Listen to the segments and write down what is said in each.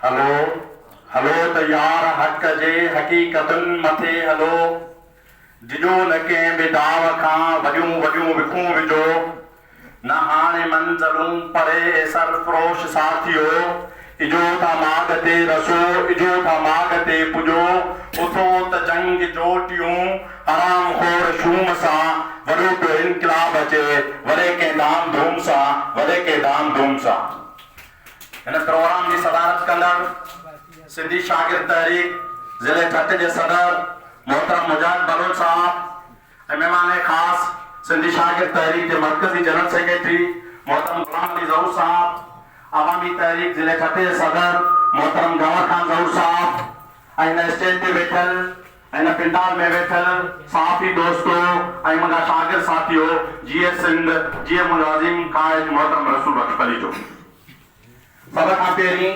हलो हलो त यार हक़ जे हक़ीक़तुनि मथे हलो, जिजो न कंहिं बि दाव खां वॾियूं वॾियूं विखूं विझो, न हाणे मंज़लूं परे सरफरोश साथियो, इजो था माग ते रसो, इजो था माग ते पुॼो, उथो त जंग जोटियूं हराम खोर शूम सां वॾो पियो इनकलाब अचे, वॾे के धाम धूम सां, वॾे के धाम धूम सां। इन प्रोग्राम जी सदारत कंदड़ सिंधी शागिर्द तहरीक ज़िले ठट जे सदर मोहतरम मुजाहिद बलोच साहब ऐं मेहमान ख़ास सिंधी शागिर्द तहरीक के मरकज़ी जनरल सेक्रेटरी मोहतरम गुलाम अली ज़हूर साहब, अवामी तहरीक ज़िले ठट जे सदर मोहतरम गंवर खान ज़हूर साहब ऐं इन स्टेज ते वेठल ऐं पिंडाल में वेठल सहाफ़ी दोस्तों ऐं मुंहिंजा शागिर्द साथियों, जीए सिंध जीए मुंहिंजो अज़ीम काइद मोहतरम रसूल बख्श अली जो सब खां पहिरीं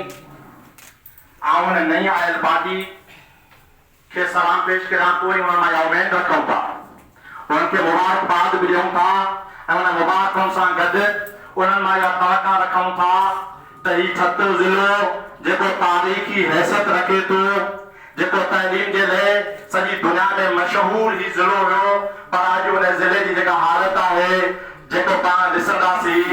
आउं हिन नई आयल पार्टी के सलाम पेश करियां, पोइ उन्हनि मां उमेद रखूं था, उन्हनि खे मुबारकबाद बि ॾियूं था ऐं उन मुबारकुनि सां गॾु उन्हनि मां इहा तवक़ा रखूं था त हीउ ठट ज़िलो जेको तारीख़ी हैसियत रखे थो, जेको तइलीम जे लाइ सॼी दुनिया में मशहूर ही ज़िलो हुयो, पर अॼु उन ज़िले जी जेका हालत आहे, जेको पाण ॾिसंदासीं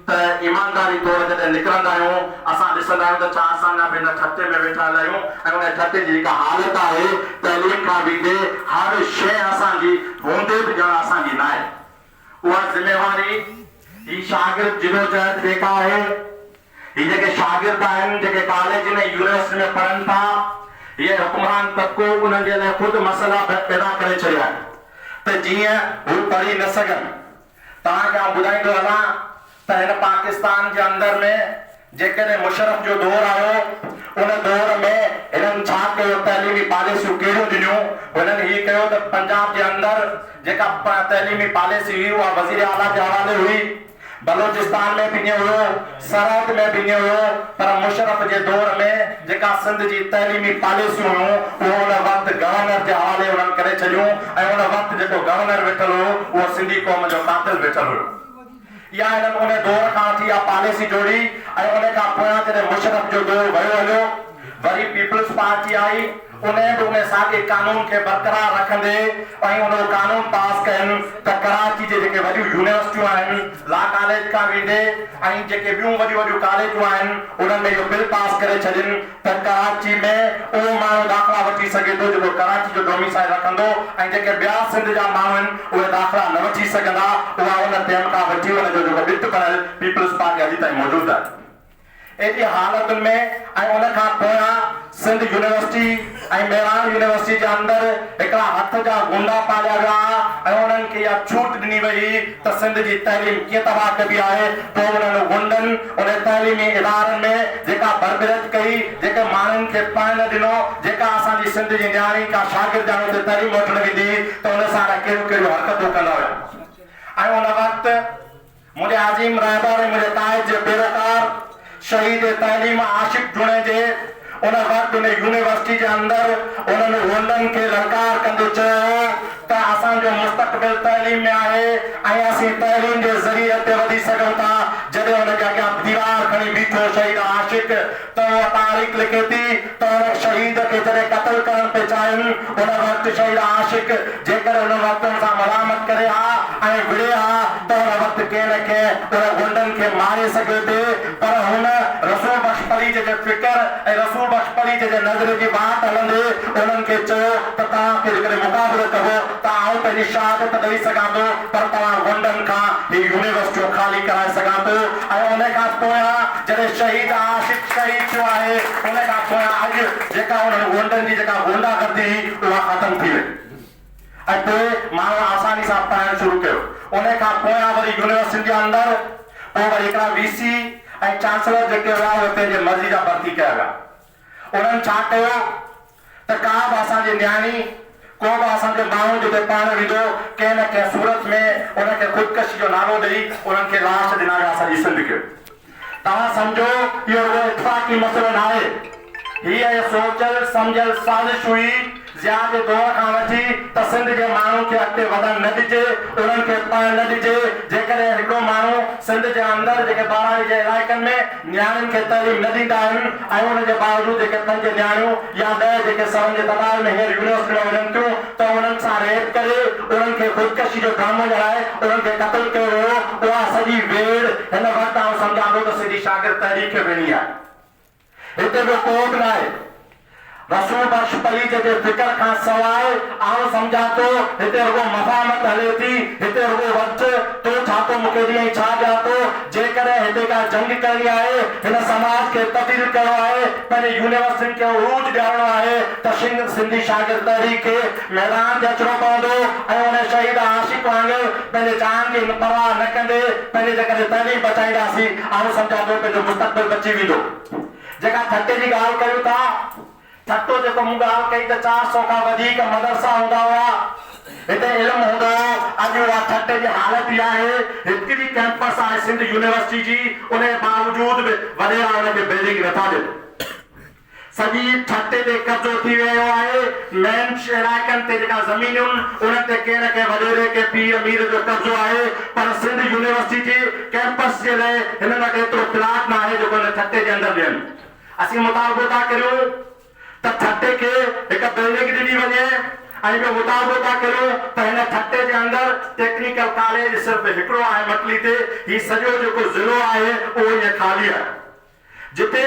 त ईमानदारी तौर जॾहिं निकिरंदा आहियूं असां ॾिसंदा आहियूं त छा असांजा भेण ठटे में वेठा आहियूं ऐं उन ठटे जी जेका हालत आहे तइलीम खां विधे हर शइ असांजी हूंदे बि ॼण असांजी न आहे। उहा ज़िमेवारी ही शागिर्द जिदोजहद जेका आहे, ही जेके शागिर्द आहिनि जेके कॉलेज में यूनिवर्सिटी में पढ़नि था, ये हुक्मरान तबको उन्हनि जे लाइ ख़ुदि मसइला पैदा करे छॾिया त जीअं हू पढ़ी न सघनि। तव्हांखे आउं ॿुधाईंदो हलां त हिन पाकिस्तान जे अंदर में जेकॾहिं मुशर्रफ जो दौर आयो, उन दौर में हिननि छा कयो, तइलीमी पॉलिसियूं कहिड़ियूं ॾिनियूं, हुननि हीउ कयो त पंजाब जे अंदर जेका तइलीमी पॉलिसी हुई उहा वज़ीर आला जे हवाले हुई, बलोचिस्तान में बि ईअं हुयो, सरहद में बि ईअं हुयो, पर मुशर्रफ जे दौर में जेका सिंध जी तइलीमी पॉलिसियूं हुयूं उहो उन वक़्तु गवर्नर जे हवाले उन्हनि करे छॾियूं ऐं उन वक़्तु जेको गवर्नर वेठल हुयो उहो सिंधी क़ौम जो कातिल वेठल हुयो। या हिननि उन दौर खां वठी इहा पॉलिसी जोड़ी ऐं उन खां पोयां जॾहिं मुशर्रफ जो दौर वियो हलियो, वरी पीपल्स पार्टी आई, उन बि उन साॻे कानून खे बरक़रार रखंदे ऐं उन कानून पास कयनि त कराची जे जेके वॾियूं यूनिवर्सिटियूं आहिनि, लॉ कॉलेज खां वेंदे ऐं जेके ॿियूं वॾियूं वॾियूं कॉलेजूं आहिनि, उन्हनि में इहो बिल पास करे छॾिन त कराची में उहो माण्हू दाख़िला वठी सघे थो जेको कराची जो डोमिसाइल रखंदो ऐं जेके ॿिया सिंध जा माण्हू आहिनि उहे दाख़िला न वठी सघंदा। उहा उन टाइम खां वठी उनजो जेको ॾिठ कयल पीपल्स पार्टी अॼु ताईं मौजूदु आहे। एॾी हालतुनि में ऐं उन खां पोयां सिंध यूनिवर्सिटी ऐं मेरान यूनिवर्सिटी जे अंदर हिकिड़ा हथ जा गुंडा पालिया विया ऐं उन्हनि खे इहा छूट ॾिनी वई त सिंध जी तइलीम कीअं तबाह कबी आहे। पोइ उन्हनि गुंडनि उन तइलीमी इदारनि में जेका बरबरत कई, जेके माण्हुनि खे पढ़ण न ॾिनो, जेका असांजी सिंध जी न्याणी का शागिर्द हुते तइलीम वठण वेंदी त उन सां कहिड़ियूं कहिड़ियूं हरकतूं कंदा हुया। ऐं उन वक़्तु मुंहिंजे अज़ीम रहबर मुंहिंजे काइद जे पैरोकार शहीद तइलीम आशिक जुणे जे उन वक़्तु उन यूनिवर्सिटी जे अंदर उन्हनि गुंडनि खे ललकार कंदे चयो त असांजो मुस्तक़बिल तइलीम में आहे ऐं असीं तइलीम जे ज़रिए ते वधी सघूं था। जॾहिं हुनखे अॻियां दीवार खणी बीठो शहीद आशिक त उहा तारीख़ लिखे थी त हुन शहीद खे जॾहिं क़त्ल करण पे चाहिनि, उन वक़्तु शहीद आशिक जेकर उन वक़्तु हुन सां मलामत करे हा ऐं विड़े हा त उन वक़्तु कंहिं न कंहिं उन गुंडनि खे मारे सघे थो, पर हुन रसूल बख्श अली जे फिकर ऐं रसूल बख्श अली जे नज़र जी बात हलंदे उन्हनि खे चयो त तव्हांखे जेकॾहिं मुक़ाबिलो कबो त आउं पंहिंजी शहादत ॾेई सघां थो, पर तव्हां गुंडनि खां हीअ यूनिवर्सिटियूं ख़ाली कराए सघां थो। ऐं उन खां पोयां जॾहिं शहीद आशिक शहीद थियो आहे, उन खां पोयां अॼु जेका उन्हनि गुंडनि जी जेका गुंडागर्दी उहा ख़तमु थी वई ऐं पोइ माण्हू आसानी सां पढ़णु शुरू कयो। उन खां पोयां वरी यूनिवर्सिटी जे अंदरि पोइ वरी हिकिड़ा वीसी ऐं चांसलर जेके हुआ उहे पंहिंजे मर्ज़ी जा भर्ती कया विया। उन्हनि छा कयो त का बि असांजी न्याणी को बि असांजो माण्हू जिते पढ़णु वेंदो कंहिं न कंहिं सूरत में उनखे ख़ुदकशी जो नालो ॾेई उन्हनि खे लाश ॾिना विया असांजी सिंध खे। तव्हां सम्झो इहो रुगो इत्फाक़ी मसइलो न आहे, हीअ सोचियल सम्झियल साज़िश हुई ज़िया जे दौर खां वठी त सिंध जे माण्हू खे अॻिते वधण न ॾिजे, उन्हनि खे पढ़ण न ॾिजे। जेकॾहिं हिकिड़ो माण्हू सिंध जे अंदरि जेके बाराणी जे इलाइक़नि में नियाणियुनि खे तइलीम न ॾींदा आहिनि ऐं उन जे बावजूदि जेके 5 नियाणियूं या 10 जेके सवनि जे तदाद में हींअर यूनिवर्सिटी में वञनि थियूं त उन्हनि सां रेप करे उन्हनि खे ख़ुदकशी जो ड्रामो ॼाए उन्हनि खे क़त्ल कयो वियो, उहा सॼी वेड़ हिन वक़्तु आउं सम्झां थो त सिधी शागिर्द तहरीक खे वेणी आहे। हिते बि को बि न आहे। रसूल बख्श पली जे फिक्र खां सवाइ आउं सम्झां थो हिते रुगो मफ़ाहमत हले थी, हिते रुगो वक़्तु तो छा थो मूंखे ॾींहुं छा ॾियां थो। जेकॾहिं हिते का जंग करणी आहे, हिन समाज खे तब्दील करणो आहे, पंहिंजे यूनिवर्सिटियुनि खे उरूज ॾियारणो आहे त सिंधी शागिर्द तहरीक खे मैदान ते अचणो पवंदो ऐं उन शहीद आशिक़ वांगुरु पंहिंजे जान जी परवाह न कंदे पंहिंजे जेकॾहिं तइलीम बचाईंदासीं आउं सम्झां थो पंहिंजो मुस्तक़बिल बची वेंदो। जेका ठटे जी ॻाल्हि कयूं था, ठट्टो जेको मूं ॻाल्हि कई त 400 खां वधीक मदरसा हूंदा हुआ, हिते इल्मु हूंदो हो। अॼु उहा ठटे जी हालत इहा आहे, हिकिड़ी कैंपस आहे सिंध यूनिवर्सिटी जी, उन बावजूद बि वॾेरा हुनखे बिल्डिंग नथा ॾियनि। सॼी ठटे ते कब्ज़ो थी वियो आहे। मेन इलाइक़नि ते जेका ज़मीनूं उन ते कंहिं न कंहिं वॾेरे के पीर मीर जो कब्ज़ो आहे, पर सिंध यूनिवर्सिटी जी कैंपस जे लाइ हिननि वटि एतिरो प्लाट न आहे जेको हिन ठटे जे अंदरि ॾियनि। असीं मुतालबो था करियूं त ठटे खे हिकु बिल्डिंग ॾिनी वञे ऐं ॿियो मुतालबो था करियूं त हिन ठटे जे अंदरि टेक्निकल कॉलेज सिर्फ़ु हिकिड़ो आहे मटली ते, हीउ सॼो जेको ज़िलो आहे उहो हीअं ख़ाली आहे। जिते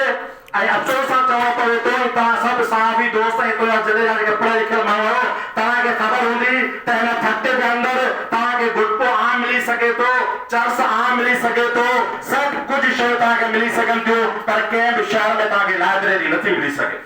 ऐं अफ़सोस सां चवणो पवे थो, तव्हां सभु साहबी दोस्त ऐं तुंहिंजा ज़िले जा जेके पढ़ियल लिखियल माण्हू आहियो, तव्हांखे ख़बर हूंदी त हिन ठटे जे अंदरि तव्हांखे गुटको आम मिली सघे थो, चर्स आम मिली सघे थो, सभु कुझु शयूं तव्हांखे मिली सघनि थियूं, पर कंहिं बि शहर में तव्हांखे लाइब्रेरी नथी मिली सघे।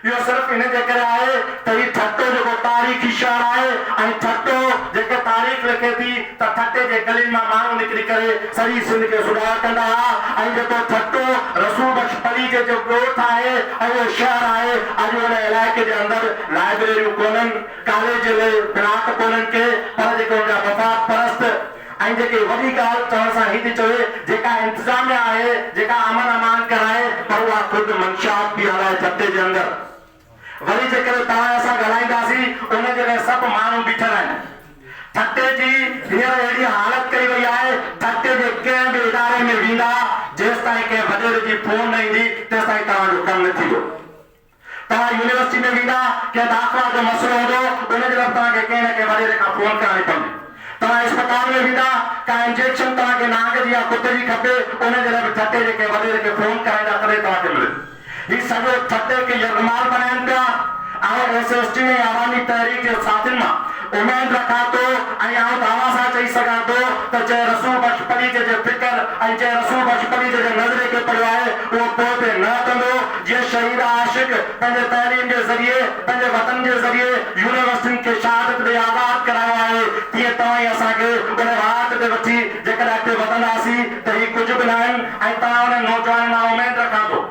इहो सिर्फ़ु इन जे करे आहे त हीउ ठट्टो जेको तारीख़ी शहर आहे ऐं ठट्टो जेके तारीख़ लिखे थी त ठटे जे गलियुनि मां माण्हू निकिरी करे सॼी सिंध खे सुधार कंदा हुआ। ऐं जेको ठट्टो रसूल बख्श पली जे जो ॻोठ आहे ऐं उहो शहर आहे, अॼु उन इलाइक़े जे अंदरि लाइब्रेरियूं कोन्हनि, कॉलेज जे लाइ प्लाट कोन्हनि के, पर जेके उनजा वफ़ाद परस्त ऐं जेके वॾी ॻाल्हि चवण सां हीअ थी चवे, जेका इंतिज़ामिया आहे, जेका अमन अमान कराए, पर उहा ख़ुदि मंशात थी हलाए ठटे जे अंदरि। वरी जेकर तव्हां असां ॻाल्हाईंदासीं उन जे लाइ सभु माण्हू बीठल आहिनि। ठटे जी हींअर अहिड़ी हालत कई वई आहे, ठटे जे कंहिं बि इदारे में वेंदा जेसि ताईं कंहिं वॾेरे जी फोन न ईंदी तेसि ताईं तव्हांजो कमु न थींदो। तव्हां यूनिवर्सिटी में वेंदा, कंहिं दाख़िला जो मसइलो हूंदो, उन जे लाइ तव्हांखे कंहिं न कंहिं वॾेरे खां फोन करणी पवंदी। तव्हां अस्पताल में वेंदा, का इंजेक्शन तव्हांखे नाक जी या कुत जी खपे, उन जे लाइ बि ठटे जे कंहिं वॾेरे खे फोन कराईंदा तॾहिं तव्हांखे मिले। हीउ सॼो ठटे खे यरगमाल बनाइनि पिया। आउं SST में अवामी तहरीक जे साथियुनि मां उमेद रखां थो ऐं आउं दावा सां चई सघां थो त जंहिं रसूल बख्श पली जे फिक्र ऐं जंहिं रसूल बख्श पली जे नज़रे खे पढ़ियो आहे उहो पोइ न कंदो। जीअं शहीद आशिक़ पंहिंजे तइलीम जे ज़रिए, पंहिंजे वतन जे ज़रिए यूनिवर्सिटियुनि खे शहादत ॾेई आज़ाद करायो आहे, तीअं तव्हां ई असांखे उन रात ते वठी जेकॾहिं अॻिते वधंदासीं त हीउ कुझु बि न आहिनि। ऐं तव्हां उन नौजवान मां उमेद रखां थो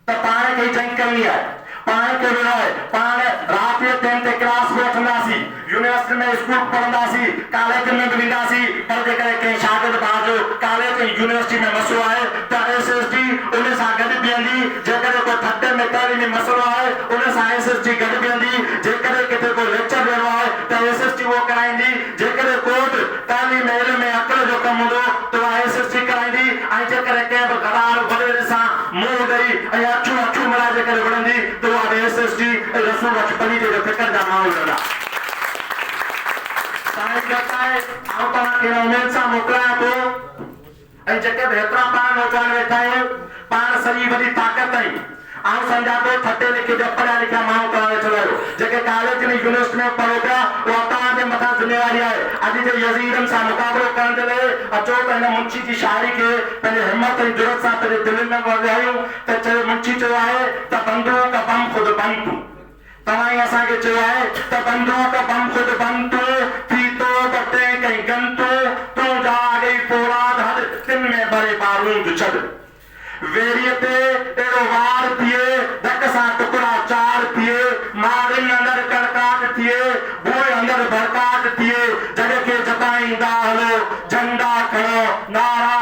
त पाण खे जंग करणी आहे, पाण खे विणो आहे, पाण राति जे टाइम ते क्लास में वठंदासीं, यूनिवर्सिटी में स्कूल पढ़ंदासीं, कॉलेज में बि वेंदासीं, पर जेकॾहिं कंहिं शागिर्द ॿार जो कॉलेज ऐं यूनिवर्सिटी में मसइलो आहे त SST उन सां गॾु बीहंदी। जेकॾहिं को ठटे में तइलीमी मसइलो आहे उन सां SST गॾु बीहंदी। जेकॾहिं किथे को लेक्चर ॾियणो आहे त SST उहो कराईंदी। जेकॾहिं को बि तइलीम इल्म में अक़ल जो कमु हूंदो त उहा SST कराईंदी। ऐं जेकॾहिं कंहिं बि गदार वॾेरे सां मुंहुं ॾेई ऐं अखियूं मिलाए जेकॾहिं विढ़ंदी त उहा SST ऐं रसूल बख्श पली जे फिक्र जा माण्हू विढ़ंदा। आउं तव्हांखे उमेद सां मोकिलियां थो ऐं जेके बि हेतिरा पाण नौजवान वेठा आहियूं, पाण सॼी वॾी ताक़त आहियूं। आउं सम्झां थो ठटे लिखे जा पढ़िया लिखिया माण्हू तव्हां वेठल आहियो, जेके कॉलेज में यूनिवर्सिटी में पढ़ो पिया, उहा तव्हांजे मथां ज़िम्मेवारी आहे। अॼु जे यज़ीदनि सां मुक़ाबिलो करण जे लाइ अचो त हिन मुंशी जी शाइरी खे पंहिंजे हिमत ऐं जुरत सां पंहिंजे दिलि में वधायूं। त चयो मुंशी चयो आहे त बंदूक बम ख़ुदि बम तूं। तव्हां ई असांखे चयो आहे त बंदूक बम ख़ुदि बम तूं, थी तो बटे कई गम तूं जा गई पोलाद हद तिन में बड़े बारूद छॾ। वेरीअ ते अहिड़ो वार थिए, धक सां टुकड़ा चार थिए, मारिन अंदरि कड़काट थिए, बूए अंदरि भड़काट थिए, जग खे जताईंदा हलो झंडा खणो नारा